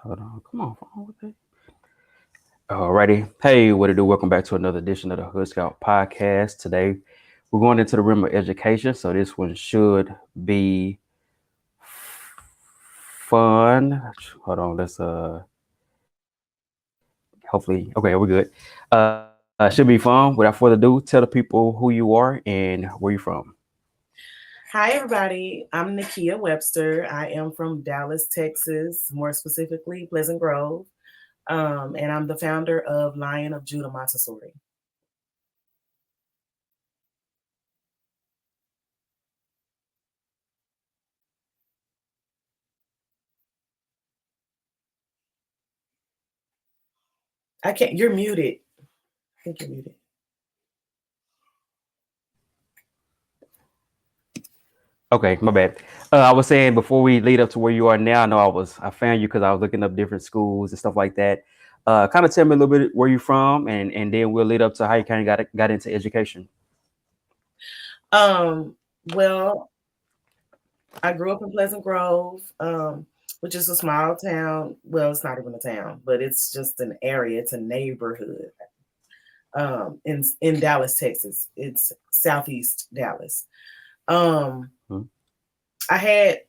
Hold on, come on, phone with it. Alrighty. Hey, what it do? Welcome back to another edition of the Hoodscout podcast. Today, we're going into the realm of education, so this one should be fun. Hold on, let's hopefully okay, we're good. Should be fun. Without further ado, tell the people who you are and where you're from. Hi, everybody. I'm Nakia Webster. I am from Dallas, Texas, more specifically Pleasant Grove. And I'm the founder of Lion of Judah Montessori. I can't, you're muted. I think you're muted. Okay, my bad. I was saying before we lead up to where you are now. I know I found you because I was looking up different schools and stuff like that. Kind of tell me a little bit where you're from, and then we'll lead up to how you kind of got into education. Um, well, I grew up in Pleasant Grove, which is a small town. Well, it's not even a town, but it's just an area. It's a neighborhood in Dallas, Texas. It's southeast Dallas. Um, Hmm. I had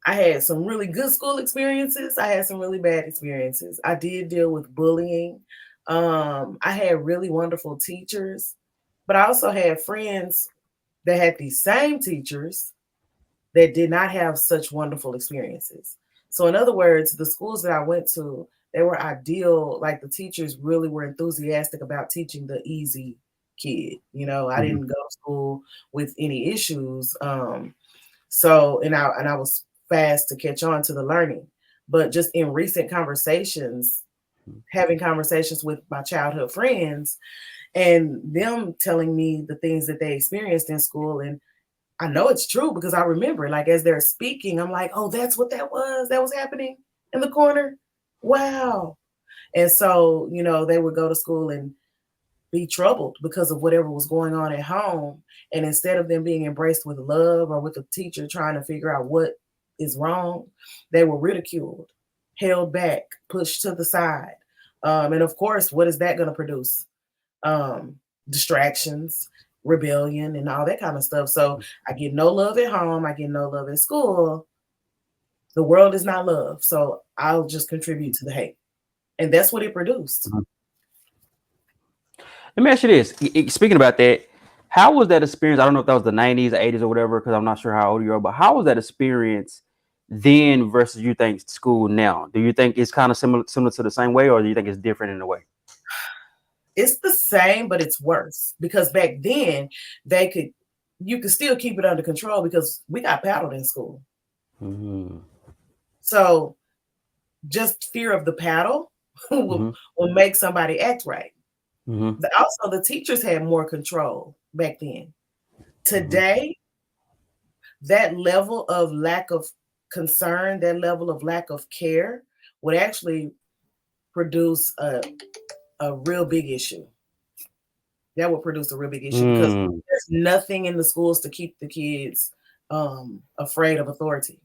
I had some really good school experiences. I had some really bad experiences. I did deal with bullying. I had really wonderful teachers, but I also had friends that had these same teachers that did not have such wonderful experiences. So, in other words, the schools that I went to, they were ideal. Like the teachers really were enthusiastic about teaching the easy kid. I Hmm. didn't go to school with any issues. So, and I was fast to catch on to the learning. But just in recent conversations, having conversations with my childhood friends and them telling me the things that they experienced in school, and I know it's true because I remember, like, as they're speaking, I'm like, oh, that's what that was happening in the corner. Wow. And so, they would go to school and be troubled because of whatever was going on at home. And instead of them being embraced with love or with a teacher trying to figure out what is wrong, they were ridiculed, held back, pushed to the side. And of course, what is that going to produce? Um, Distractions, rebellion, and all that kind of stuff. So I get no love at home. I get no love at school. The world is not love. So I'll just contribute to the hate. And that's what it produced. Hmm. Let me ask you this. Speaking about that, how was that experience? I don't know if that was the 90s or 80s or whatever, because I'm not sure how old you are, but how was that experience then versus you think school now? Do you think it's kind of similar to the same way, or do you think it's different in a way? It's the same, but it's worse because back then they could you could still keep it under control because we got paddled in school. Hmm. So just fear of the paddle will, Hmm. will make somebody act right. Hmm. But also the teachers had more control back then. Hmm. Today, that level of lack of concern, that level of lack of care would actually produce a real big issue. That would produce a real big issue because Mm. there's nothing in the schools to keep the kids afraid of authority.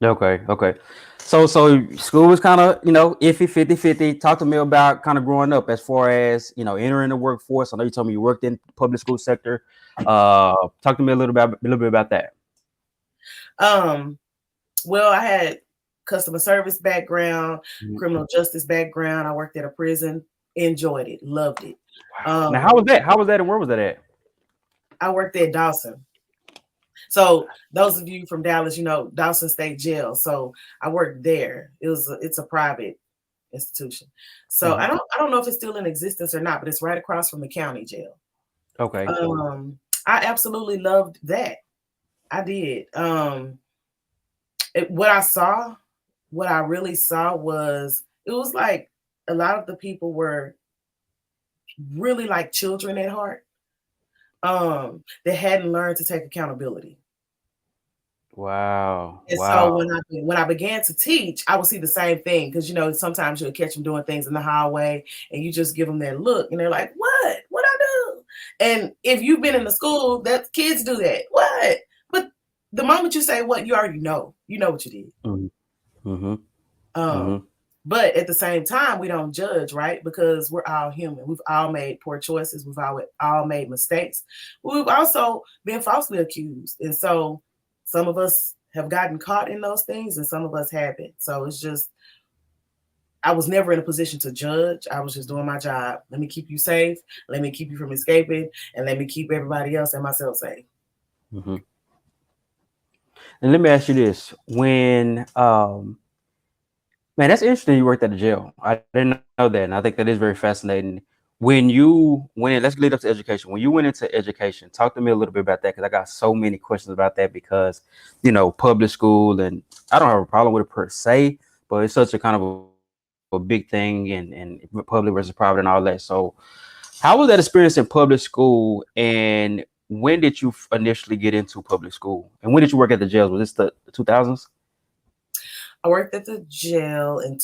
Okay, okay. So school was kind of, iffy 50-50. Talk to me about kind of growing up as far as, entering the workforce. I know you told me you worked in public school sector. Talk to me a little bit about that. Um, well, I had customer service background, Mhm. criminal justice background. I worked at a prison, enjoyed it, loved it. Wow. Now, how was Um, that? How was that, and where was that at? I worked at Dawson. So those of you from Dallas, Dawson State Jail. So I worked there. It's a private institution. So Hmm. I don't know if it's still in existence or not, but it's right across from the county jail. Okay. Um, I absolutely loved that. I did. What I saw, what I really saw was it was like a lot of the people were really like children at heart. That hadn't learned to take accountability. Wow. And so Wow. when I began to teach, I would see the same thing because sometimes you'll catch them doing things in the hallway, and you just give them that look, and they're like, "What? What I do?" And if you've been in the school, that kids do that. What? But the moment you say what, you already know. You know what you did. Hmm. Hmm. Um, but at the same time, we don't judge, right? Because we're all human. We've all made poor choices. We've all made mistakes. We've also been falsely accused. And so some of us have gotten caught in those things and some of us haven't. So it's just, I was never in a position to judge. I was just doing my job. Let me keep you safe. Let me keep you from escaping. And let me keep everybody else and myself safe. Mm-hmm. And let me ask you this: when, man, that's interesting. You worked at the jail. I didn't know that, and I think that is very fascinating. Let's lead up to education. When you went into education, talk to me a little bit about that because I got so many questions about that. Because public school, and I don't have a problem with it per se, but it's such a kind of a big thing, and public versus private and all that. So, how was that experience in public school, and when did you initially get into public school, and when did you work at the jails? Was this the 2000s? I worked at the jail in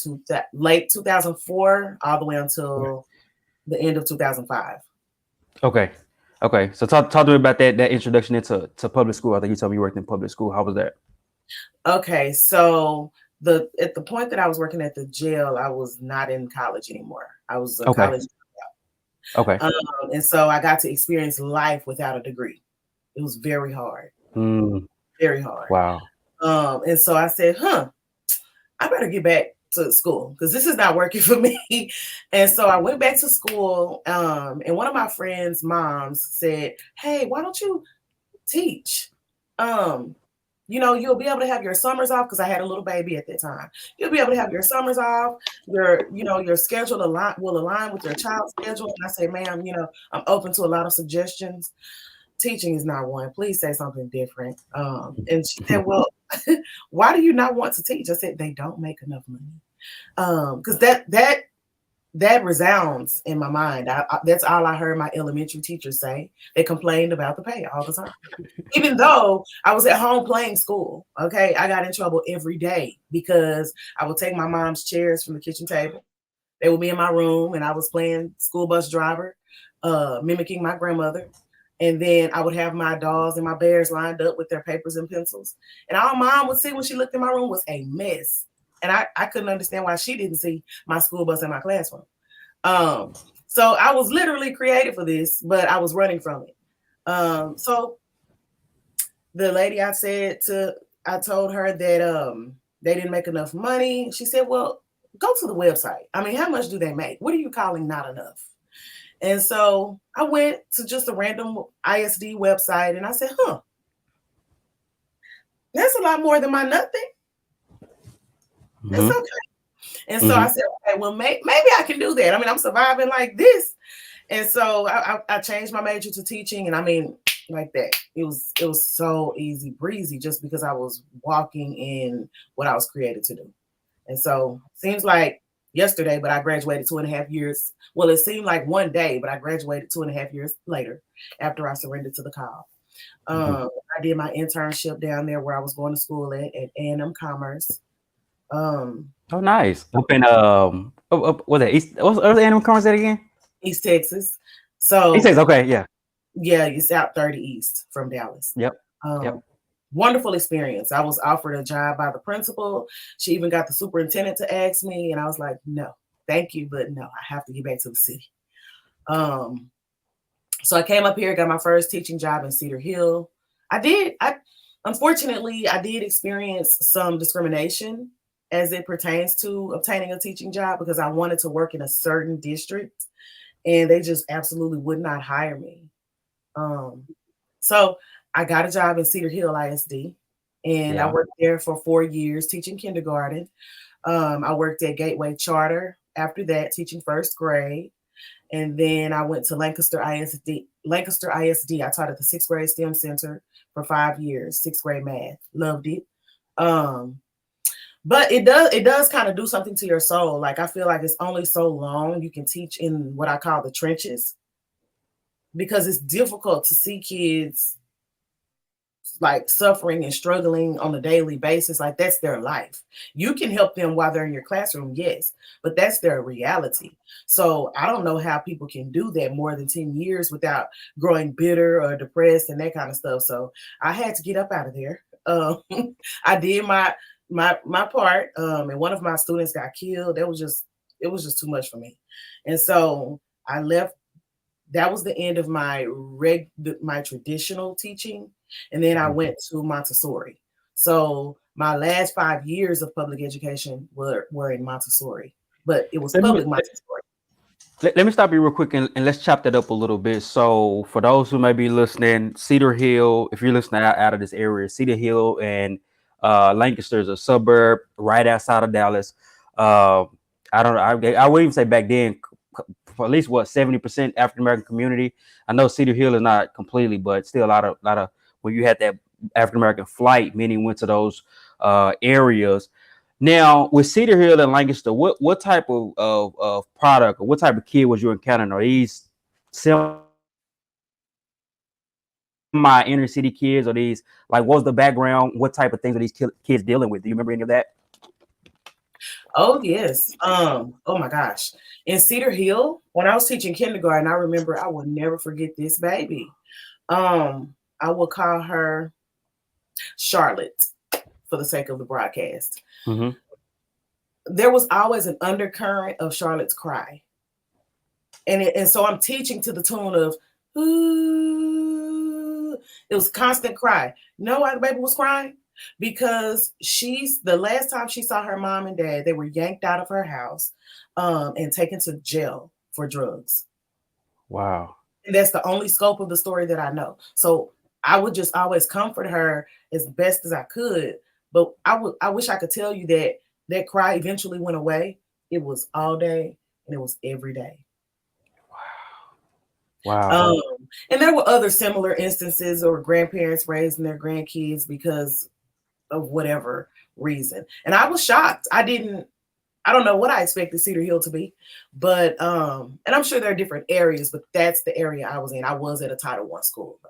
late 2004, all the way until the end of 2005. Okay. Okay. So talk to me about that introduction into public school. I think you told me you worked in public school. How was that? Okay, so at the point that I was working at the jail, I was not in college anymore. I was a college dropout. Okay. And so I got to experience life without a degree. It was very hard. Very hard. Wow. And so I said, I better get back to school because this is not working for me. And so I went back to school. And one of my friends' moms said, hey, why don't you teach? You'll be able to have your summers off because I had a little baby at that time. You'll be able to have your summers off. Your schedule will align with your child's schedule. And I said, ma'am, I'm open to a lot of suggestions. Teaching is not one. Please say something different. And she said, well, why do you not want to teach? I said, they don't make enough money. Because that resounds in my mind. That's all I heard my elementary teachers say. They complained about the pay all the time. Even though I was at home playing school, okay, I got in trouble every day because I would take my mom's chairs from the kitchen table. They would be in my room and I was playing school bus driver, mimicking my grandmother. And then I would have my dolls and my bears lined up with their papers and pencils. And all mom would see when she looked in my room was a mess. And I couldn't understand why she didn't see my school bus in my classroom. So I was literally created for this, but I was running from it. So the lady I told her that they didn't make enough money. She said, well, go to the website. I mean, how much do they make? What are you calling not enough? And so I went to just a random ISD website and I said, that's a lot more than my nothing. That's okay. And so I said, okay, well, maybe I can do that. I mean, I'm surviving like this. And so I changed my major to teaching. And I mean, like that. It was so easy breezy just because I was walking in what I was created to do. And so seems like yesterday, but I graduated 2.5 years. Well, it seemed like one day, but I graduated 2.5 years later after I surrendered to the call. I did my internship down there where I was going to school at A&M Commerce. Oh, nice. Up in what's that? What's A&M Commerce at again? East Texas. So East Texas. Okay, yeah. Yeah, it's out 30 East from Dallas. Yep. Wonderful experience. I was offered a job by the principal. She even got the superintendent to ask me, and I was like, no, thank you, but no, I have to get back to the city. So I came up here, got my first teaching job in Cedar Hill. Unfortunately, I did experience some discrimination as it pertains to obtaining a teaching job because I wanted to work in a certain district, and they just absolutely would not hire me. So I got a job in Cedar Hill ISD, and I worked there for 4 years teaching kindergarten. I worked at Gateway Charter after that, teaching first grade. And then I went to Lancaster ISD. I taught at the 6th grade STEM Center for 5 years, 6th grade math. Loved it. But it does kind of do something to your soul. Like, I feel like it's only so long you can teach in what I call the trenches, because it's difficult to see kids like suffering and struggling on a daily basis. Like, that's their life. You can help them while they're in your classroom, yes, but that's their reality. So I don't know how people can do that more than 10 years without growing bitter or depressed and that kind of stuff. So I had to get up out of there. I did my my part, and one of my students got killed. It was just too much for me, and so I left. That was the end of my traditional teaching, and then I Mhm. went to Montessori. So my last 5 years of public education were in Montessori, but it was Let me public Montessori. let me stop you real quick and let's chop that up a little bit. So for those who may be listening, Cedar Hill, if you're listening out of this area, Cedar Hill and Lancaster is a suburb right outside of Dallas. Uh, I don't know. I would even say back then, for at least what 70% African American community. I know Cedar Hill is not completely, but still a lot of when you had that African American flight, many went to those areas. Now, with Cedar Hill and Lancaster, what type of product or what type of kid was you encountering? Are these semi inner city kids, or these like what was the background? What type of things are these kids dealing with? Do you remember any of that? Oh yes. Oh my gosh. In Cedar Hill, when I was teaching kindergarten, I remember I will never forget this baby. I will call her Charlotte for the sake of the broadcast. Mm-hmm. There was always an undercurrent of Charlotte's cry. And so I'm teaching to the tune of ooh. It was constant cry. You know why the baby was crying? Because she's the last time she saw her mom and dad, they were yanked out of her house and taken to jail for drugs. Wow. And that's the only scope of the story that I know. So I would just always comfort her as best as I could. But I wish I could tell you that that cry eventually went away. It was all day and it was every day. Wow. Um, and there were other similar instances or grandparents raising their grandkids because of whatever reason. And I was shocked. I don't know what I expected Cedar Hill to be, but and I'm sure there are different areas, but that's the area I was in. I was at a Title I school though.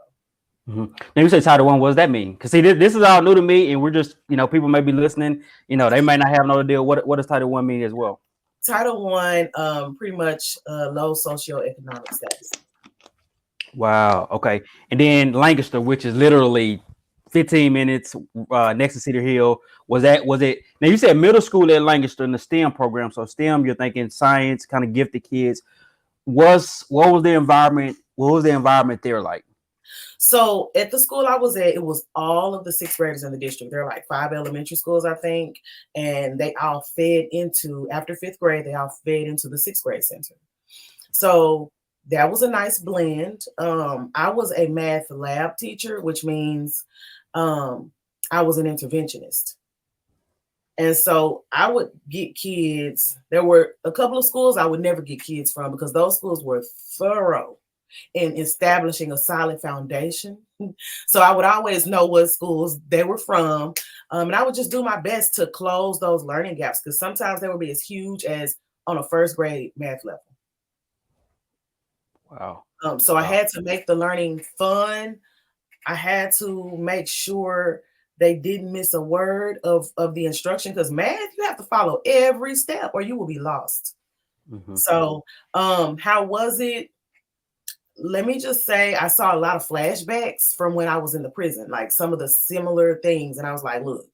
Mm-hmm. Now you say Title One. What does that mean? Because see, this is all new to me, and we're just people may be listening. They may not have no idea what does Title One mean as well. Title I, pretty much low socioeconomic status. Wow. Okay. And then Lancaster, which is literally 15 minutes next to Cedar Hill. Was it? Now you said middle school at Lancaster in the STEM program. So STEM, you're thinking science, kind of gifted kids. What was the environment? What was the environment there like? So at the school I was at, it was all of the sixth graders in the district. There are like 5 elementary schools, I think, and they all fed into after fifth grade. They all fed into the sixth grade center. So that was a nice blend. I was a math lab teacher, which means I was an interventionist. And so I would get kids. There were a couple of schools I would never get kids from because those schools were thorough in establishing a solid foundation. So I would always know what schools they were from. And I would just do my best to close those learning gaps because sometimes they would be as huge as on a first grade math level. Wow. So I Wow. had to make the learning fun. I had to make sure they didn't miss a word of the instruction because math, you have to follow every step or you will be lost. Mm-hmm. So how was it? Let me just say I saw a lot of flashbacks from when I was in the prison, like some of the similar things. And I was like, look,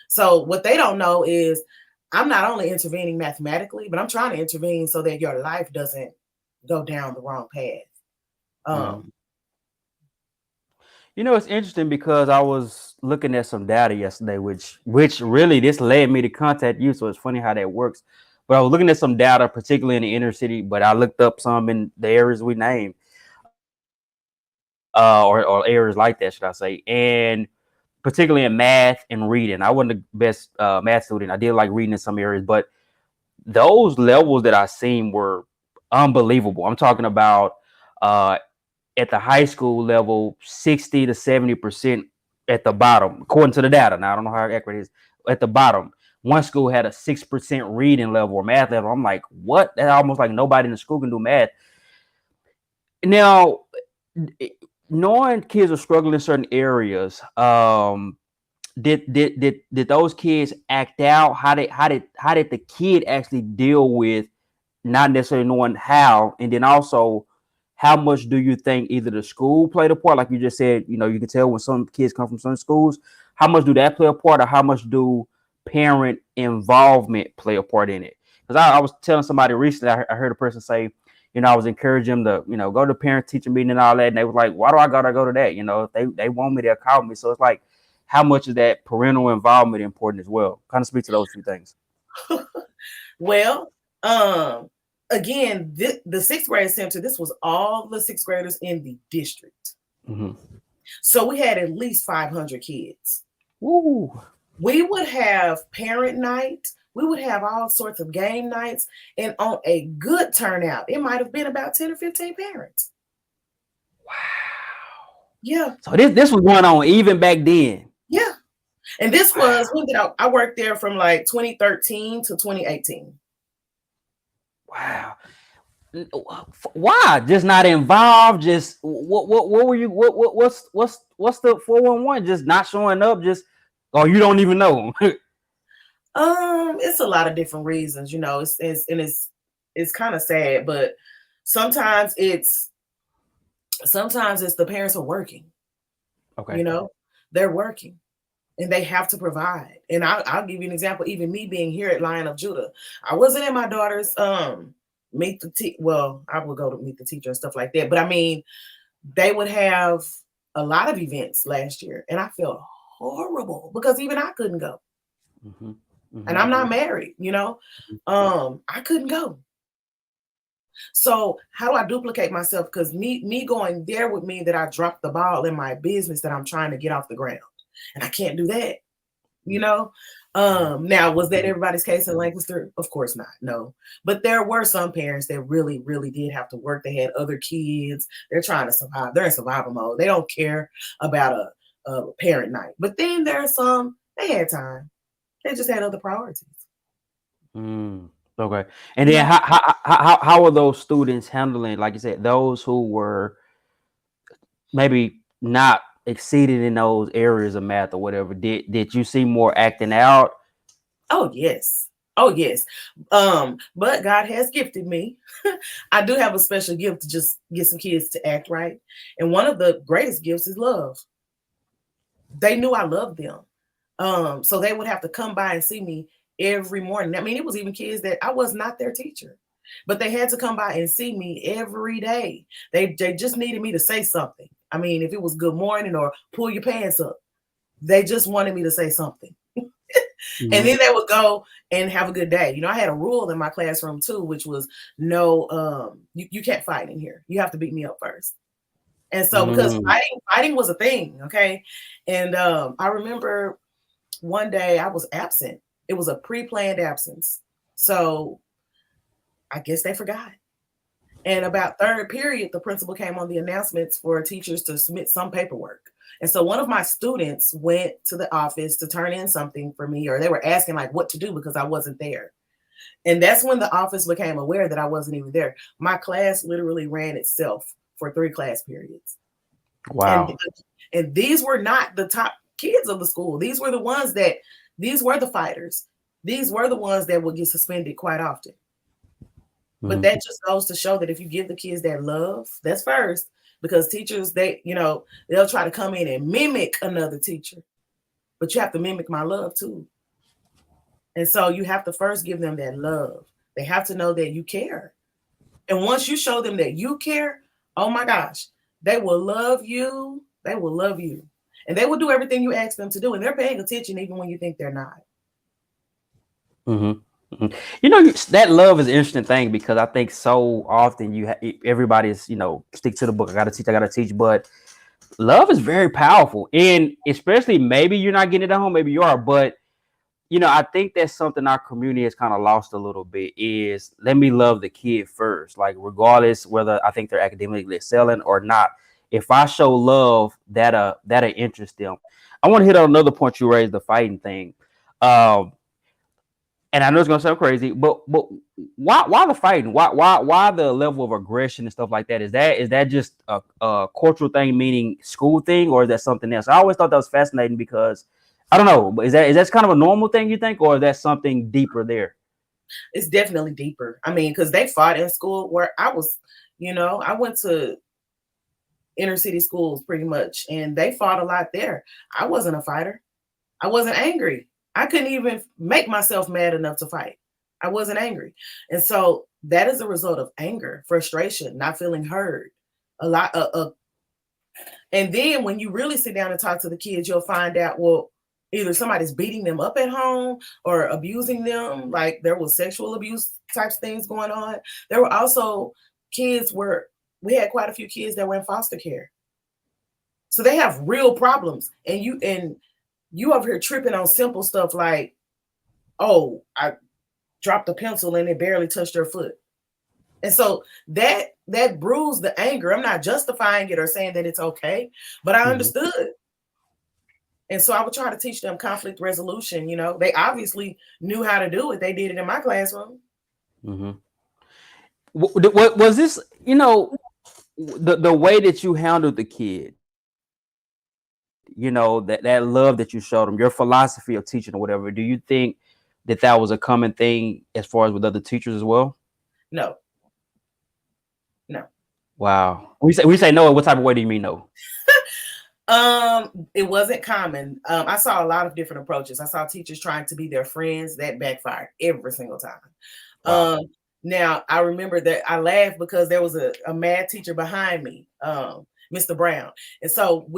so what they don't know is I'm not only intervening mathematically, but I'm trying to intervene so that your life doesn't go down the wrong path. Mm-hmm. Um, It's interesting because I was looking at some data yesterday, which really this led me to contact you. So it's funny how that works. But I was looking at some data, particularly in the inner city, but I looked up some in the areas we named, or areas like that, should I say? And particularly in math and reading, I wasn't the best math student. I did like reading in some areas, but those levels that I seen were unbelievable. I'm talking about uh, at the high school level, 60 to 70% at the bottom, according to the data. Now, I don't know how accurate it is. At the bottom, one school had a 6% reading level or math level. I'm like, what? That almost like nobody in the school can do math. Now, knowing kids are struggling in certain areas, did those kids act out? How did the kid actually deal with not necessarily knowing how, and then also how much do you think either the school played a part, like you just said, you can tell when some kids come from some schools, how much do that play a part, or how much do parent involvement play a part in it? Because I was telling somebody recently, I heard a person say, I was encouraging them to, go to parent teacher meeting and all that. And they was like, why do I gotta go to that? If they want me, they'll call me. So it's like, how much is that parental involvement important as well? Kind of speak to those few things. Well, again, the sixth grade center, this was all the sixth graders in the district. Mm-hmm. So we had at least 500 kids. Woo. We would have parent night. We would have all sorts of game nights. And on a good turnout, it might have been about 10 or 15 parents. Wow. Yeah. So this was going on even back then. Yeah. And this was, I worked there from like 2013 to 2018. Wow. Why? Just not involved? Just what were you? What's the 411? Just not showing up? Just you don't even know? It's a lot of different reasons, it's kind of sad, but sometimes it's the parents are working. Okay. They're working and they have to provide. And I'll give you an example. Even me being here at Lion of Judah, I wasn't at my daughter's meet the I would go to meet the teacher and stuff like that. But I mean, they would have a lot of events last year, and I felt horrible because even I couldn't go. Mm-hmm. Mm-hmm. And I'm not married, I couldn't go. So how do I duplicate myself? Because me going there would mean that I dropped the ball in my business that I'm trying to get off the ground, and I can't do that. Now, was that everybody's case in Lancaster? Of course not. No. But there were some parents that really, really did have to work. They had other kids. They're trying to survive. They're in survival mode. They don't care about a parent night. But then there are some, they had time. They just had other priorities. Okay. And then how are those students handling, like you said, those who were maybe not exceeded in those areas of math or whatever? Did you see more acting out? Oh yes. But God has gifted me. I do have a special gift to just get some kids to act right. And one of the greatest gifts is love. They knew I loved them. So they would have to come by and see me every morning. I mean, it was even kids that I was not their teacher, but they had to come by and see me every day. They just needed me to say something. I mean, if it was good morning or pull your pants up, they just wanted me to say something. Mm-hmm. And then they would go and have a good day. I had a rule in my classroom too, which was no, you can't fight in here. You have to beat me up first. And so because fighting was a thing, okay? And I remember one day I was absent. It was a pre-planned absence. So I guess they forgot. And about third period, the principal came on the announcements for teachers to submit some paperwork. And so one of my students went to the office to turn in something for me, or they were asking like what to do because I wasn't there. And that's when the office became aware that I wasn't even there. My class literally ran itself for 3 class periods. Wow. And these were not the top kids of the school. These were the fighters. These were the ones that would get suspended quite often. But that just goes to show that if you give the kids that love, that's first, because teachers, they'll try to come in and mimic another teacher, but you have to mimic my love too. And so you have to first give them that love. They have to know that you care. And once you show them that you care, oh my gosh, they will love you. They will love you. And they will do everything you ask them to do. And they're paying attention even when you think they're not. Mm-hmm. That love is an interesting thing because I think so often everybody's, stick to the book. I got to teach. But love is very powerful. And especially maybe you're not getting it at home. Maybe you are. But, I think that's something our community has kind of lost a little bit is let me love the kid first. Like regardless whether I think they're academically excelling or not. If I show love, that'll interest them. I want to hit on another point you raised, the fighting thing. And I know it's gonna sound crazy, but why the fighting? Why the level of aggression and stuff like that? Is that just a cultural thing, meaning school thing, or is that something else? I always thought that was fascinating because I don't know, but is that kind of a normal thing you think, or is that something deeper there? It's definitely deeper. I mean, because they fought in school where I was, I went to inner city schools pretty much, and they fought a lot there. I wasn't a fighter. I wasn't angry. I couldn't even make myself mad enough to fight. I wasn't angry. And so that is a result of anger, frustration, not feeling heard. A lot and then when you really sit down and talk to the kids, you'll find out, well, either somebody's beating them up at home or abusing them, like there was sexual abuse types things going on. There were also kids where we had quite a few kids that were in foster care. So they have real problems. And you over here tripping on simple stuff like, oh, I dropped a pencil and it barely touched her foot. And so that bruised the anger. I'm not justifying it or saying that it's okay, but I understood. And so I would try to teach them conflict resolution. You know, they obviously knew how to do it. They did it in my classroom. What was this, you know, the way that you handled the kid, you know, that love that you showed them, your philosophy of teaching or whatever, do you think that was a common thing as far as with other teachers as well? No. Wow. We say no, what type of way do you mean no? It wasn't common. I saw a lot of different approaches. I saw teachers trying to be their friends. That backfired every single time. Wow. Now I remember that I laughed because there was a mad teacher behind me, Mr. Brown. And so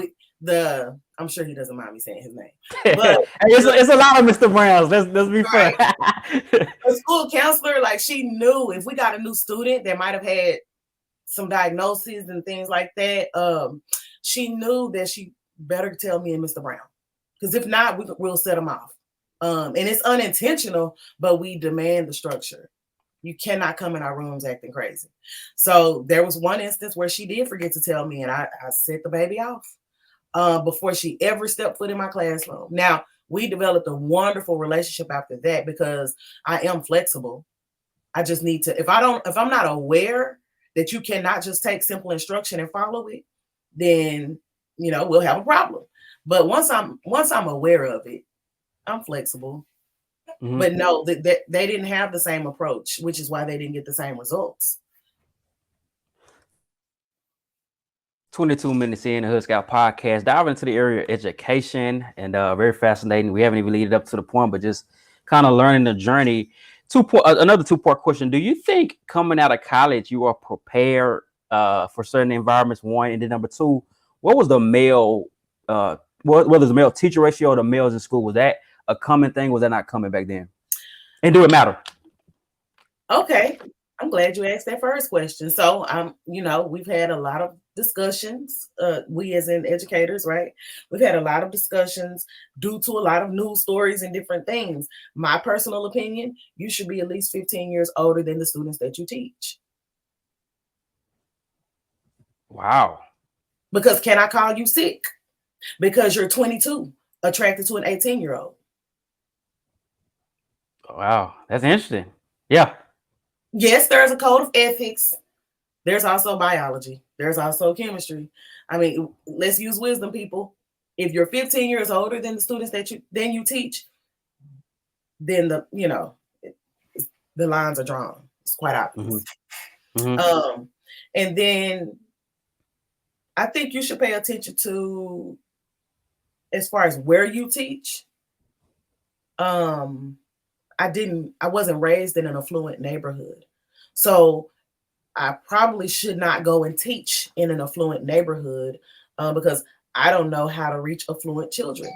I'm sure he doesn't mind me saying his name. But it's a lot of Mr. Browns. Let's be fair. The school counselor, like, she knew if we got a new student that might have had some diagnoses and things like that, she knew that she better tell me and Mr. Brown, because if not, we'll set them off. And it's unintentional, but we demand the structure. You cannot come in our rooms acting crazy. So there was one instance where she did forget to tell me, and I set the baby off before she ever stepped foot in my classroom. Now, we developed a wonderful relationship after that because I am flexible. I just need to, if I'm not aware that you cannot just take simple instruction and follow it, then, you know, we'll have a problem. But once I'm aware of it, I'm flexible. But no, they didn't have the same approach, which is why they didn't get the same results. 22 minutes in the Hoodscout podcast, diving into the area of education, and very fascinating. We haven't even leaded up to the point, but just kind of learning the journey. Another two-part question. Do you think coming out of college, you are prepared for certain environments, one, and then number two, what was the male, whether the male teacher ratio or the males in school, was that a common thing? Was that not common back then? And do it matter? Okay. I'm glad you asked that first question. So, you know, we've had a lot of discussions, we as in educators, right? We've had a lot of discussions due to a lot of news stories and different things. My personal opinion, you should be at least 15 years older than the students that you teach. Wow. Because can I call you sick? Because you're 22, attracted to an 18-year-old. Wow, that's interesting. Yeah. Yes, there's a code of ethics. There's also biology. There's also chemistry. I mean, let's use wisdom, people. If you're 15 years older than the students that you teach, then the lines are drawn. It's quite obvious. And then I think you should pay attention to, as far as where you teach. I wasn't raised in an affluent neighborhood. So I probably should not go and teach in an affluent neighborhood because I don't know how to reach affluent children.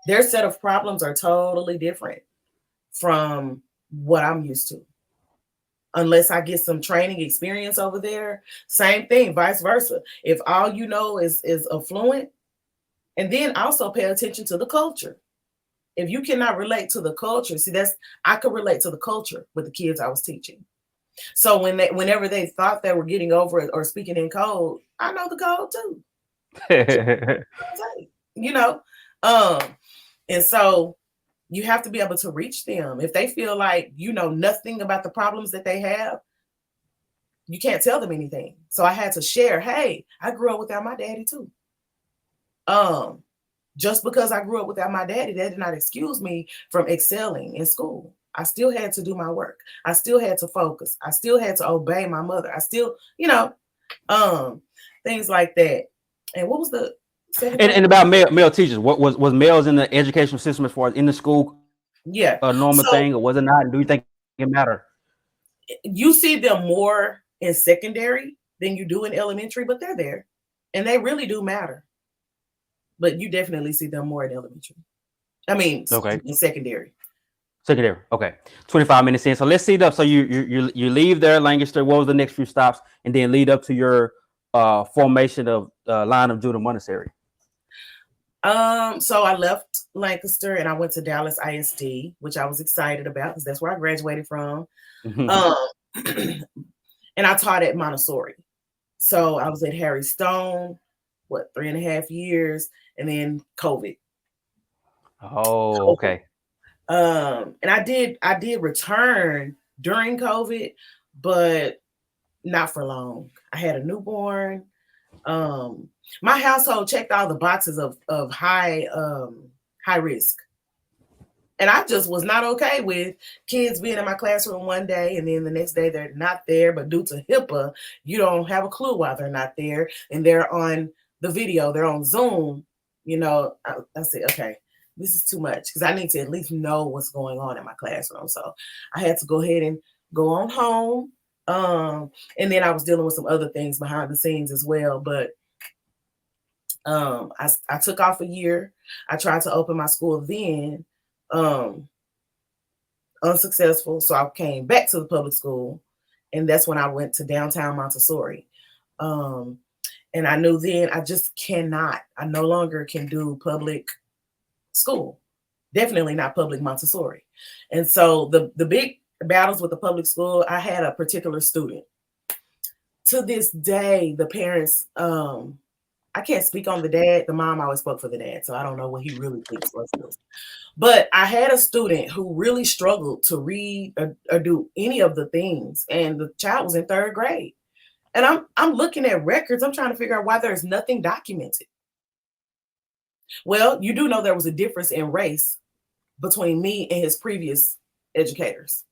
Their set of problems are totally different from what I'm used to. Unless I get some training experience over there, same thing, vice versa. If all you know is affluent, and then also pay attention to the culture. If you cannot relate to the culture, I could relate to the culture with the kids I was teaching. So whenever they thought they were getting over it or speaking in code, I know the code too. You know, and so you have to be able to reach them. If they feel like you know nothing about the problems that they have, you can't tell them anything. So I had to share, hey, I grew up without my daddy too. Just because I grew up without my daddy, that did not excuse me from excelling in school. I still had to do my work. I still had to focus. I still had to obey my mother. I still, things like that. And what was the second and about male teachers? What was males in the educational system as far as in the school Yeah. a normal So thing, or was it not? Do you think it matter? you see them more in secondary than you do in elementary, but they're there and they really do matter. But you definitely see them more in elementary. I mean, Okay. in secondary. Secondary. Okay. 25 minutes in. So let's see up. So you leave there, Lancaster. What was the next few stops, and then lead up to your formation of line of Judah Montessori? So I left Lancaster and I went to Dallas ISD, which I was excited about because that's where I graduated from. Um, and I taught at Montessori. So I was at Harry Stone, 3.5 years, and then COVID. Oh, COVID. okay. And I did return during COVID, but not for long. I had a newborn. My household checked all the boxes of high risk. And I just was not okay with kids being in my classroom one day and then the next day they're not there, but due to HIPAA, you don't have a clue why they're not there. And they're on the video, they're on Zoom. I said, okay, this is too much because I need to at least know what's going on in my classroom. So I had to go ahead and go on home. And then I was dealing with some other things behind the scenes as well. But I took off a year. I tried to open my school then. Unsuccessful. So I came back to the public school, and that's when I went to downtown Montessori. And I knew then I just cannot, I no longer can do public school, definitely not public Montessori. And so the big battles with the public school, I had a particular student. To this day, the parents, I can't speak on the dad. The mom always spoke for the dad, so I don't know what he really thinks or feels. But I had a student who really struggled to read or do any of the things, and the child was in 3rd grade. And I'm looking at records. I'm trying to figure out why there's nothing documented. Well, you do know there was a difference in race between me and his previous educators.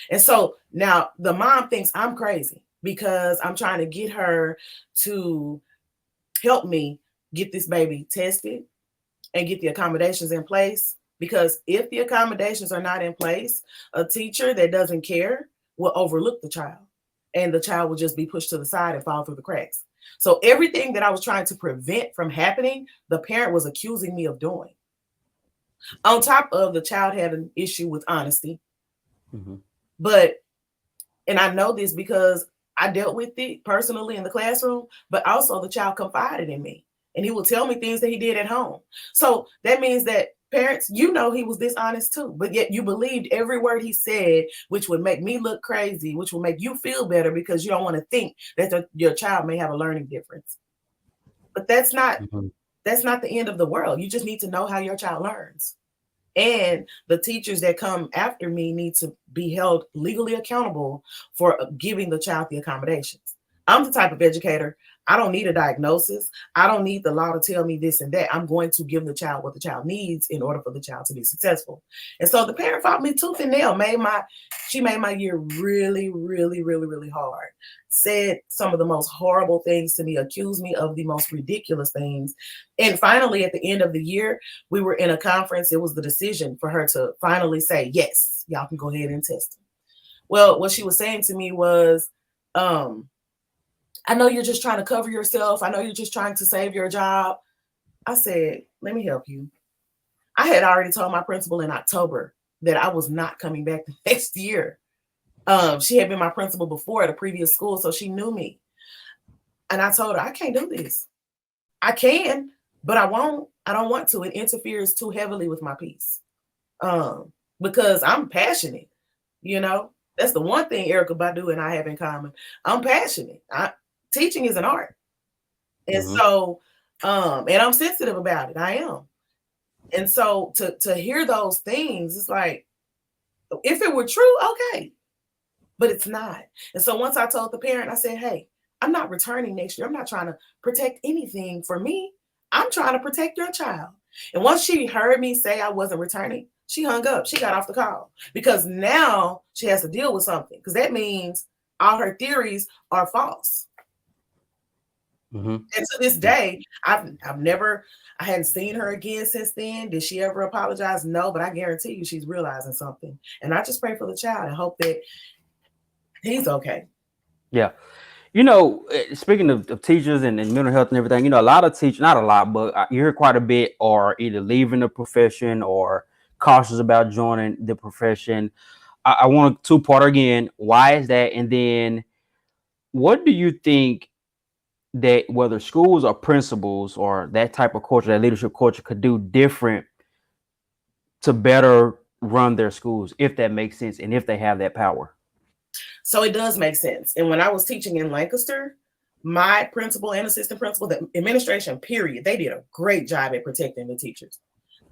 And so now the mom thinks I'm crazy because I'm trying to get her to help me get this baby tested and get the accommodations in place. Because if the accommodations are not in place, a teacher that doesn't care will overlook the child, and the child will just be pushed to the side and fall through the cracks. So everything that I was trying to prevent from happening, the parent was accusing me of doing. On top of the child had an issue with honesty. And I know this because I dealt with it personally in the classroom, but also the child confided in me. And he will tell me things that he did at home. So that means that parents, he was dishonest too, but yet you believed every word he said, which would make me look crazy, which will make you feel better because you don't want to think that your child may have a learning difference. But that's not the end of the world. You just need to know how your child learns. And the teachers that come after me need to be held legally accountable for giving the child the accommodations. I'm the type of educator, I don't need a diagnosis. I don't need the law to tell me this and that. I'm going to give the child what the child needs in order for the child to be successful. And so the parent fought me tooth and nail, she made my year really, really, really, really hard. Said some of the most horrible things to me, accused me of the most ridiculous things. And finally, at the end of the year, we were in a conference. It was the decision for her to finally say, yes, y'all can go ahead and test them. Well, what she was saying to me was, I know you're just trying to cover yourself. I know you're just trying to save your job. I said, let me help you. I had already told my principal in October that I was not coming back the next year. She had been my principal before at a previous school, so she knew me. And I told her, I can't do this. I can, but I won't. I don't want to. It interferes too heavily with my peace. Because I'm passionate, That's the one thing Erica Badu and I have in common. I'm passionate. Teaching is an art. And so, and I'm sensitive about it. I am. And so to hear those things, it's like, if it were true, okay. But it's not. And so once I told the parent, I said, hey, I'm not returning next year. I'm not trying to protect anything for me. I'm trying to protect your child. And once she heard me say I wasn't returning, she hung up. She got off the call because now she has to deal with something, because that means all her theories are false. Mm-hmm. And to this day, I hadn't seen her again since then. Did she ever apologize? No, but I guarantee you she's realizing something. And I just pray for the child and hope that he's okay. Yeah. Speaking of teachers and mental health and everything, a lot of teachers, not a lot, but you hear quite a bit, are either leaving the profession or cautious about joining the profession. I want a two-part again. Why is that? And then what do you think that whether schools or principals or that type of culture, that leadership culture, could do different to better run their schools, if that makes sense, and if they have that power? So it does make sense. And when I was teaching in Lancaster, my principal and assistant principal, the administration, period, they did a great job at protecting the teachers.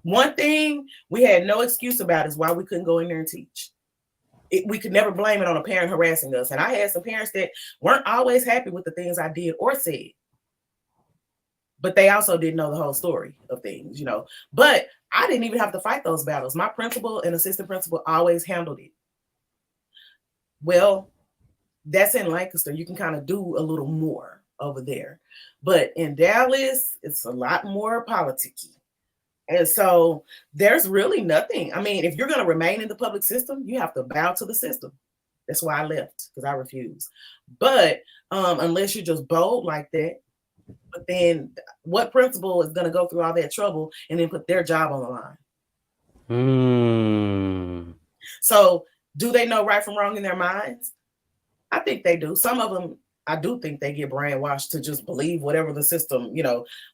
One thing we had no excuse about is why we couldn't go in there and teach. We could never blame it on a parent harassing us. And I had some parents that weren't always happy with the things I did or said. But they also didn't know the whole story of things, But I didn't even have to fight those battles. My principal and assistant principal always handled it. Well, that's in Lancaster. You can kind of do a little more over there. But in Dallas, it's a lot more politicky. And so there's really nothing. I mean, if you're going to remain in the public system, you have to bow to the system. That's why I left, because I refuse. But unless you're just bold like that, but then what principal is going to go through all that trouble and then put their job on the line? So do they know right from wrong in their minds? I think they do. Some of them, I do think they get brainwashed to just believe whatever the system,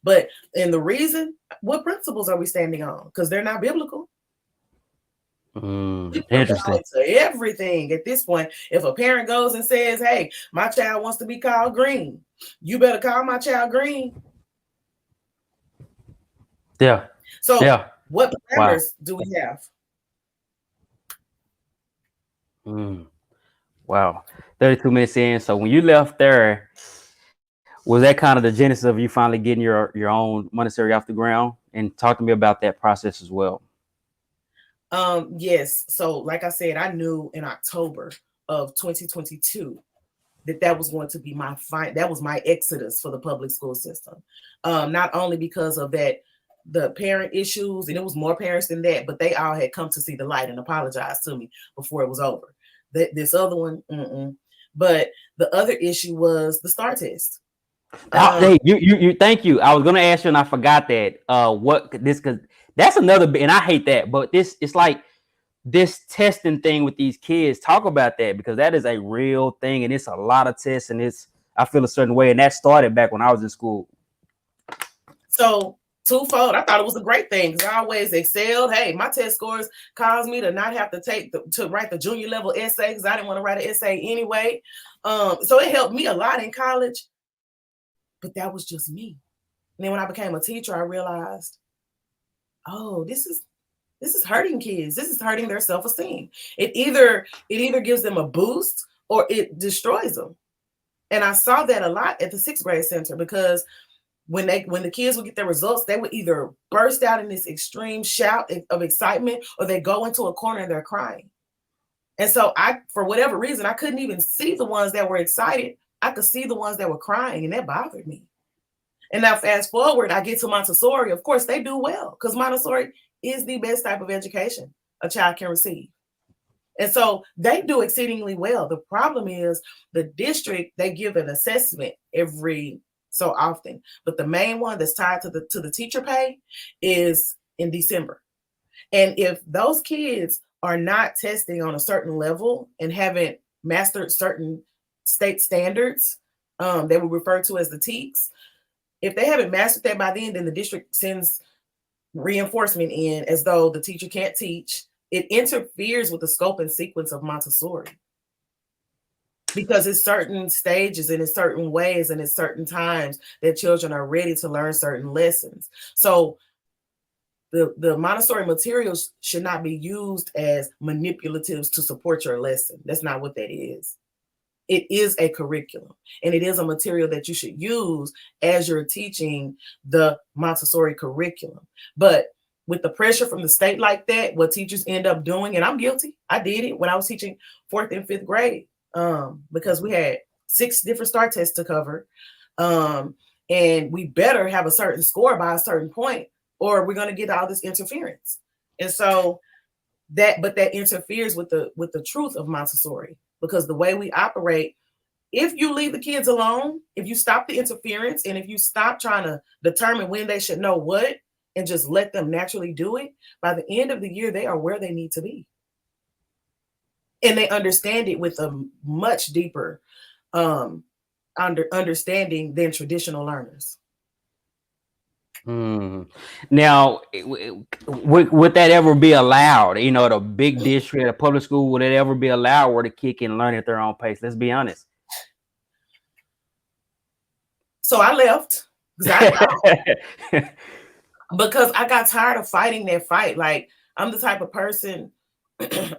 But and the reason, what principles are we standing on? Because they're not biblical. Interesting. To everything at this point. If a parent goes and says, "Hey, my child wants to be called green," you better call my child green. Yeah. So yeah. What parameters do we have? Wow. 32 minutes in. So when you left there, was that kind of the genesis of you finally getting your own Montessori off the ground? And talk to me about that process as well. Yes. So like I said, I knew in October of 2022 that was going to be that was my exodus for the public school system. Not only because of that, the parent issues, and it was more parents than that, but they all had come to see the light and apologize to me before it was over. This other one, but the other issue was the STAR test. Hey, you thank you. I was gonna ask you and I forgot that. Because that's another bit, and I hate that, but it's like this testing thing with these kids. Talk about that, because that is a real thing, and it's a lot of tests, and I feel a certain way, and that started back when I was in school. So twofold, I thought it was a great thing because I always excelled. Hey, my test scores caused me to not have to write the junior level essay because I didn't want to write an essay anyway. So it helped me a lot in college, but that was just me. And then when I became a teacher, I realized, oh, this is hurting kids. This is hurting their self-esteem. It either gives them a boost or it destroys them. And I saw that a lot at the 6th grade center, because when the kids would get their results, they would either burst out in this extreme shout of excitement, or they go into a corner and they're crying. And so for whatever reason, I couldn't even see the ones that were excited. I could see the ones that were crying, and that bothered me. And now fast forward, I get to Montessori. Of course, they do well because Montessori is the best type of education a child can receive. And so they do exceedingly well. The problem is the district, they give an assessment every so often, but the main one that's tied to the teacher pay is in December. And if those kids are not testing on a certain level and haven't mastered certain state standards, they will refer to as the TEKS. If they haven't mastered that by then the district sends reinforcement in as though the teacher can't teach. It interferes with the scope and sequence of Montessori, because it's certain stages and it's certain ways and it's certain times that children are ready to learn certain lessons. So the Montessori materials should not be used as manipulatives to support your lesson. That's not what that is. It is a curriculum, and it is a material that you should use as you're teaching the Montessori curriculum. But with the pressure from the state like that, what teachers end up doing, and I'm guilty, I did it when I was teaching 4th and 5th grade, because we had 6 different STAR tests to cover. and we better have a certain score by a certain point, or we're going to get all this interference. And so that interferes with the truth of Montessori, because the way we operate, if you leave the kids alone, if you stop the interference, and if you stop trying to determine when they should know what and just let them naturally do it, by the end of the year, they are where they need to be. And they understand it with a much deeper understanding than traditional learners. Now, would that ever be allowed? You know, the big district, the public school, would it ever be allowed where the kid can learn at their own pace? Let's be honest. So I left because I got tired of fighting that fight. Like, I'm the type of person,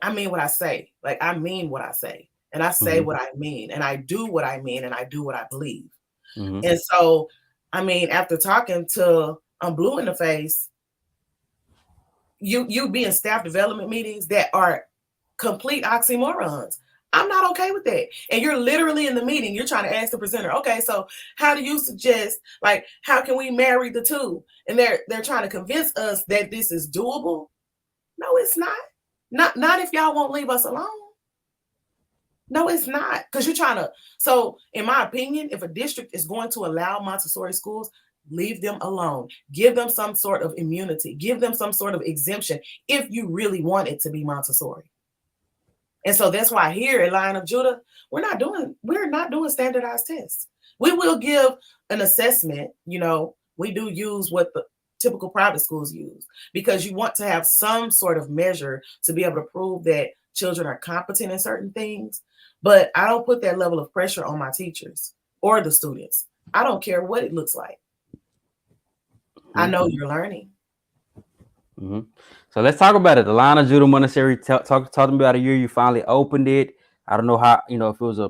I mean what I say. Like, I mean what I say, and I say what I mean, and I do what I mean, and I do what I believe. And so, I mean, after talking to Blue in the face, you be in staff development meetings that are complete oxymorons. I'm not okay with that. And you're literally in the meeting, you're trying to ask the presenter, okay, so how do you suggest, like, how can we marry the two? And they're trying to convince us that this is doable. No, it's not. Not if y'all won't leave us alone. No, it's not. Because you're trying to. So, in my opinion, if a district is going to allow Montessori schools, leave them alone. Give them some sort of immunity. Give them some sort of exemption if you really want it to be Montessori. And so that's why here at Lion of Judah, we're not doing standardized tests. We will give an assessment. You know, we do use what the typical private schools use, because you want to have some sort of measure to be able to prove that children are competent in certain things. But I don't put that level of pressure on my teachers or the students. I don't care what it looks like. I know you're learning. So let's talk about it. The Lion of Judah Montessori, talking about a year you finally opened it. I don't know how, if it was I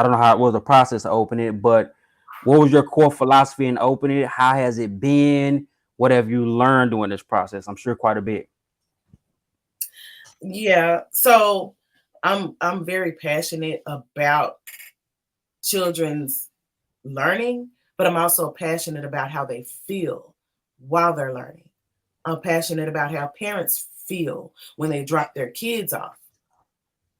don't know how it was a process to open it, but what was your core philosophy in opening it? How has it been? What have you learned during this process? I'm sure quite a bit. Yeah. So I'm very passionate about children's learning, but I'm also passionate about how they feel while they're learning. I'm passionate about how parents feel when they drop their kids off.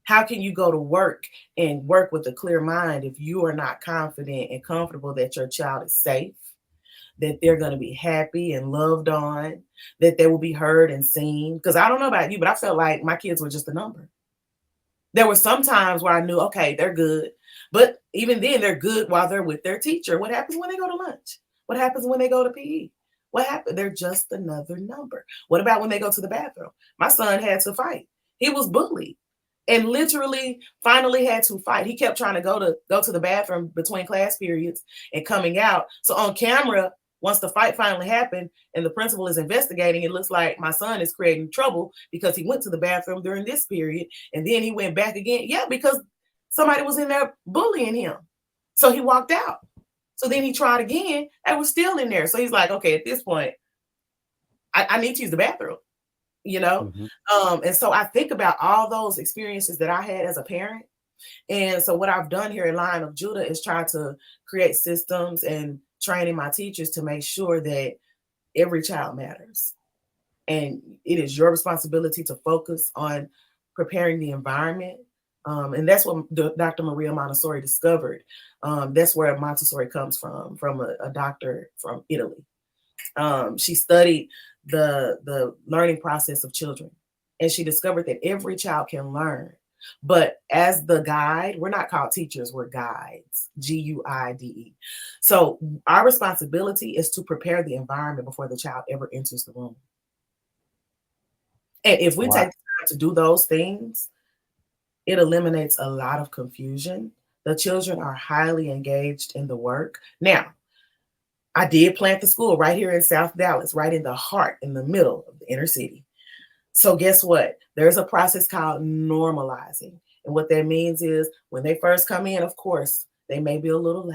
How can you go to work and work with a clear mind if you are not confident and comfortable that your child is safe, that they're going to be happy and loved on, that they will be heard and seen? Because I don't know about you, but I felt like my kids were just a number. There were some times where I knew, okay, they're good. But even then, they're good while they're with their teacher. What happens when they go to lunch? What happens when they go to PE? What happened? They're just another number. What about when they go to the bathroom? My son had to fight. He was bullied and literally finally had to fight. He kept trying to go to the bathroom between class periods and coming out. So on camera, once the fight finally happened and the principal is investigating, it looks like my son is creating trouble because he went to the bathroom during this period and then he went back again. Yeah, because somebody was in there bullying him. So he walked out. So then he tried again and was still in there. So he's like, okay, at this point, I need to use the bathroom, And so I think about all those experiences that I had as a parent. And so what I've done here at Lion of Judah is try to create systems and training my teachers to make sure that every child matters. And it is your responsibility to focus on preparing the environment. And that's what Dr. Maria Montessori discovered. That's where Montessori comes from a doctor from Italy. She studied the learning process of children, and she discovered that every child can learn. But as the guide, we're not called teachers, we're guides, Guide. So our responsibility is to prepare the environment before the child ever enters the room. And if we take the time to do those things, it eliminates a lot of confusion. The children are highly engaged in the work. Now, I did plant the school right here in South Dallas, right in the heart, in the middle of the inner city. So guess what? There's a process called normalizing. And what that means is when they first come in, of course, they may be a little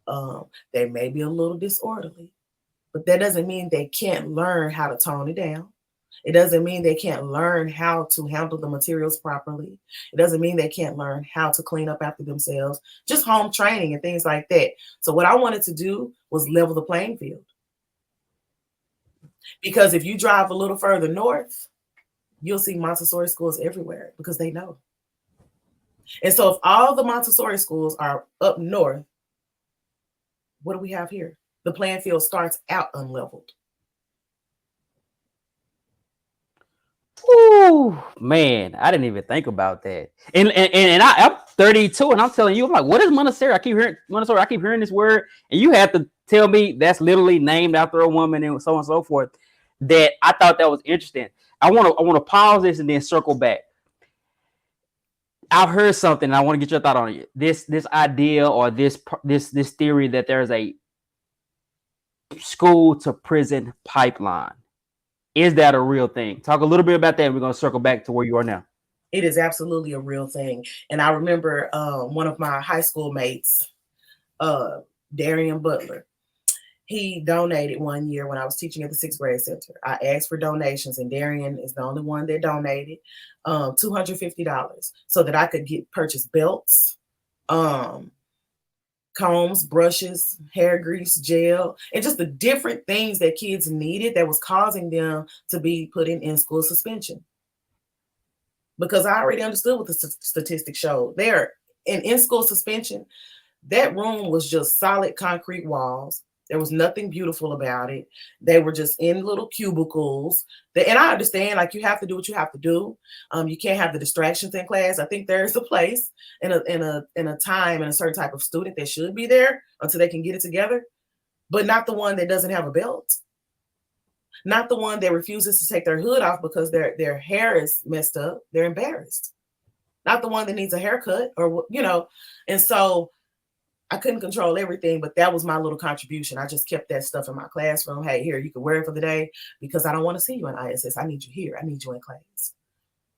loud. They may be a little disorderly. But that doesn't mean they can't learn how to tone it down. It doesn't mean they can't learn how to handle the materials properly. It doesn't mean they can't learn how to clean up after themselves, just home training and things like that. So what I wanted to do was level the playing field. Because if you drive a little further north, you'll see Montessori schools everywhere because they know. And so if all the Montessori schools are up north, what do we have here? The playing field starts out unleveled. Ooh, man, I didn't even think about that. And I'm 32, and I'm telling you, I'm like, what is Montessori? I keep hearing Montessori. I keep hearing this word, and you have to tell me that's literally named after a woman and so on and so forth. That I thought that was interesting. I want to pause this and then circle back. I've heard something. And I want to get your thought on it. This idea or this theory that there's a school to prison pipeline. Is that a real thing? Talk a little bit about that. We're going to circle back to where you are now. It is absolutely a real thing. And I remember one of my high school mates, Darian Butler, he donated one year when I was teaching at the 6th grade center. I asked for donations, and Darian is the only one that donated $250 so that I could purchase belts, combs, brushes, hair grease, gel, and just the different things that kids needed that was causing them to be put in school suspension. Because I already understood what the statistics showed. There, in school suspension, that room was just solid concrete walls. There was nothing beautiful about it. They were just in little cubicles. And I understand, like, you have to do what you have to do. You can't have the distractions in class. I think there is a place in a time and a certain type of student that should be there until they can get it together, but not the one that doesn't have a belt. Not the one that refuses to take their hood off because their hair is messed up. They're embarrassed. Not the one that needs a haircut or, and so I couldn't control everything, but that was my little contribution. I just kept that stuff in my classroom. Hey, here, you can wear it for the day because I don't want to see you in ISS. I need you here. I need you in class.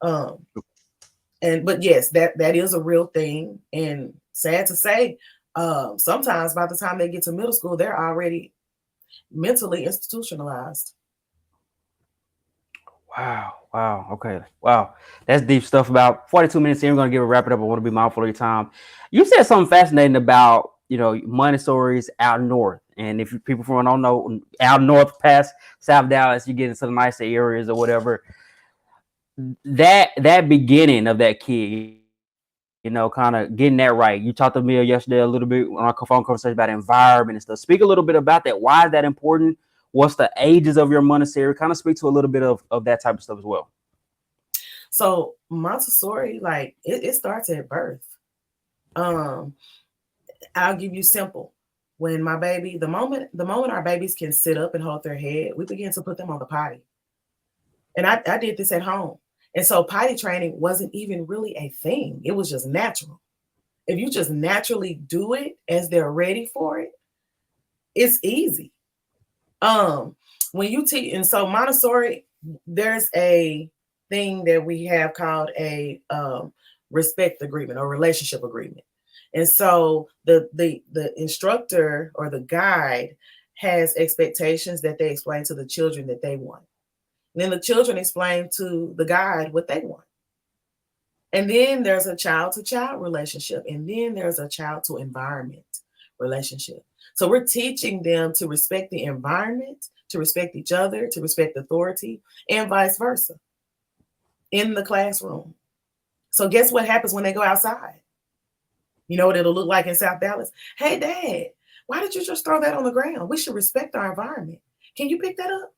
But yes, that is a real thing. And sad to say, sometimes by the time they get to middle school, they're already mentally institutionalized. Wow. Okay. Wow. That's deep stuff. About 42 minutes in, we're going to wrap it up. I want to be mindful of your time. You said something fascinating about, Montessori's out north. And if people from don't know, out north past South Dallas, you get into the nicer areas or whatever. That beginning of that kid, kind of getting that right. You talked to me yesterday a little bit on our phone conversation about environment and stuff. Speak a little bit about that. Why is that important? What's the ages of your Montessori? Kind of speak to a little bit of that type of stuff as well. So Montessori, like it starts at birth. I'll give you simple. When my baby, the moment our babies can sit up and hold their head, we begin to put them on the potty. And I did this at home. And so potty training wasn't even really a thing. It was just natural. If you just naturally do it as they're ready for it, it's easy. When you teach, and so Montessori, there's a thing that we have called a respect agreement or relationship agreement. And so the instructor or the guide has expectations that they explain to the children that they want. And then the children explain to the guide what they want. And then there's a child-to-child relationship. And then there's a child-to-environment relationship. So we're teaching them to respect the environment, to respect each other, to respect authority, and vice versa in the classroom. So guess what happens when they go outside? You know what it'll look like in South Dallas? Hey, Dad, why did you just throw that on the ground? We should respect our environment. Can you pick that up?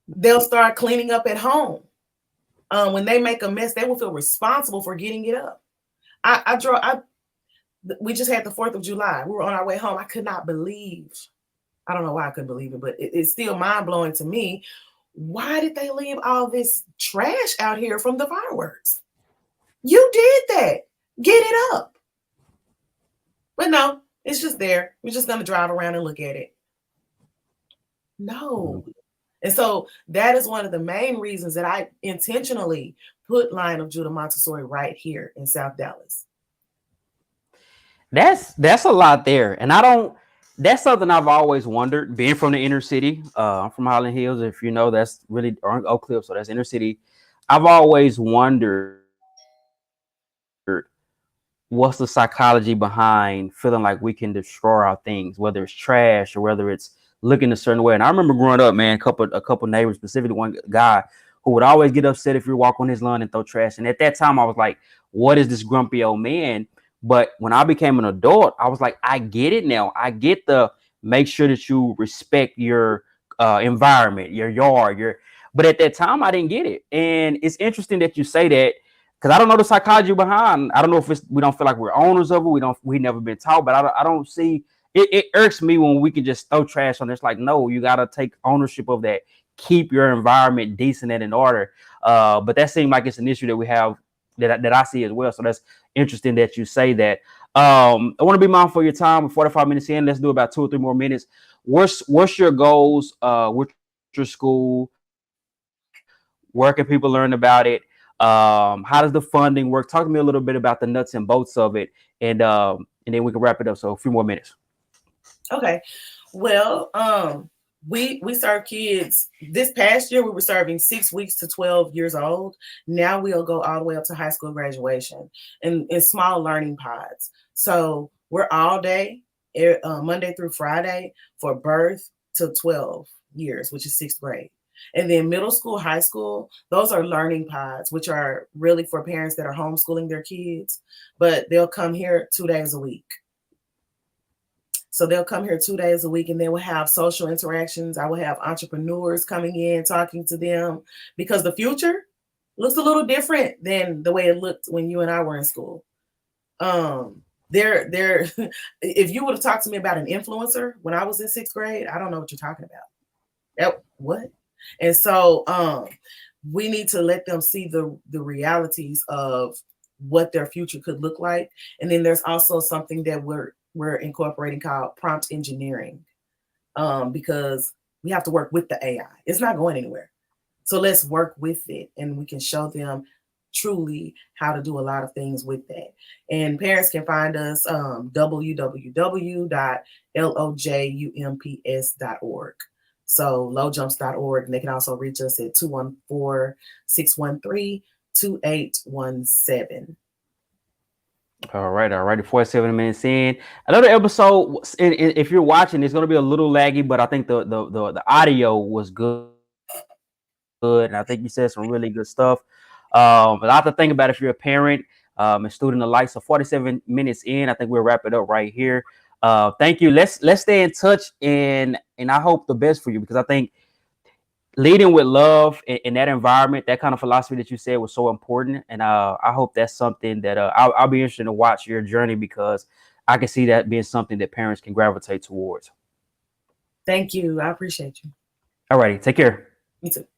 They'll start cleaning up at home. When they make a mess, they will feel responsible for getting it up. We just had the 4th of July. We were on our way home. I could not believe. I don't know why I couldn't believe it, but it's still mind-blowing to me. Why did they leave all this trash out here from the fireworks? You did that. Get it up. But no, it's just there. We're just going to drive around and look at it. No. And so that is one of the main reasons that I intentionally put Lion of Judah Montessori right here in South Dallas. That's a lot there. And I don't, that's something I've always wondered. Being from the inner city, I'm from Highland Hills. If you know, that's really or Oak Cliff, so that's inner city. I've always wondered what's the psychology behind feeling like we can destroy our things, whether it's trash or whether it's looking a certain way. And I remember growing up, man, a couple neighbors, specifically one guy who would always get upset if you walk on his lawn and throw trash. And at that time, I was like, "What is this grumpy old man?" But when I became an adult, I was like, "I get it now. I get the make sure that you respect your environment, your yard, your." But at that time, I didn't get it, and it's interesting that you say that because I don't know the psychology behind. I don't know if it's we don't feel like we're owners of it. We never been taught, but I don't see it. It irks me when we can just throw trash on. It's like no, you got to take ownership of that. Keep your environment decent and in order. But that seems like it's an issue that we have that I see as well. So that's interesting that you say that. I want to be mindful of your time. We're 45 minutes in. Let's do about 2 or 3 more minutes. What's your goals? What's your school? Where can people learn about it? How does the funding work? Talk to me a little bit about the nuts and bolts of it, and then we can wrap it up. So a few more minutes. Okay. Well, we serve kids. This past year we were serving 6 weeks to 12 years old. Now we'll go all the way up to high school graduation in small learning pods. So we're all day, Monday through Friday for birth to 12 years, which is sixth grade. And then middle school, high school, those are learning pods, which are really for parents that are homeschooling their kids, but they'll come here 2 days a week. So they'll come here 2 days a week and they will have social interactions. I will have entrepreneurs coming in, talking to them because the future looks a little different than the way it looked when you and I were in school. There, if you would have talked to me about an influencer when I was in sixth grade, I don't know what you're talking about. What? And so we need to let them see the realities of what their future could look like. And then there's also something that we're incorporating called prompt engineering, because we have to work with the AI. It's not going anywhere. So let's work with it and we can show them truly how to do a lot of things with that. And parents can find us www.lojumps.org. So lowjumps.org. And they can also reach us at 214-613-2817. All right. 47 minutes in. Another episode. If you're watching, it's going to be a little laggy, but I think the audio was good, and I think you said some really good stuff. A lot to think about if you're a parent and student alike. So 47 minutes in, I think we'll wrap it up right here. Thank you. Let's stay in touch, and I hope the best for you because I think leading with love in that environment, that kind of philosophy that you said was so important. And I hope that's something that I'll be interested to watch your journey because I can see that being something that parents can gravitate towards. Thank you. I appreciate you. All righty. Take care. You too.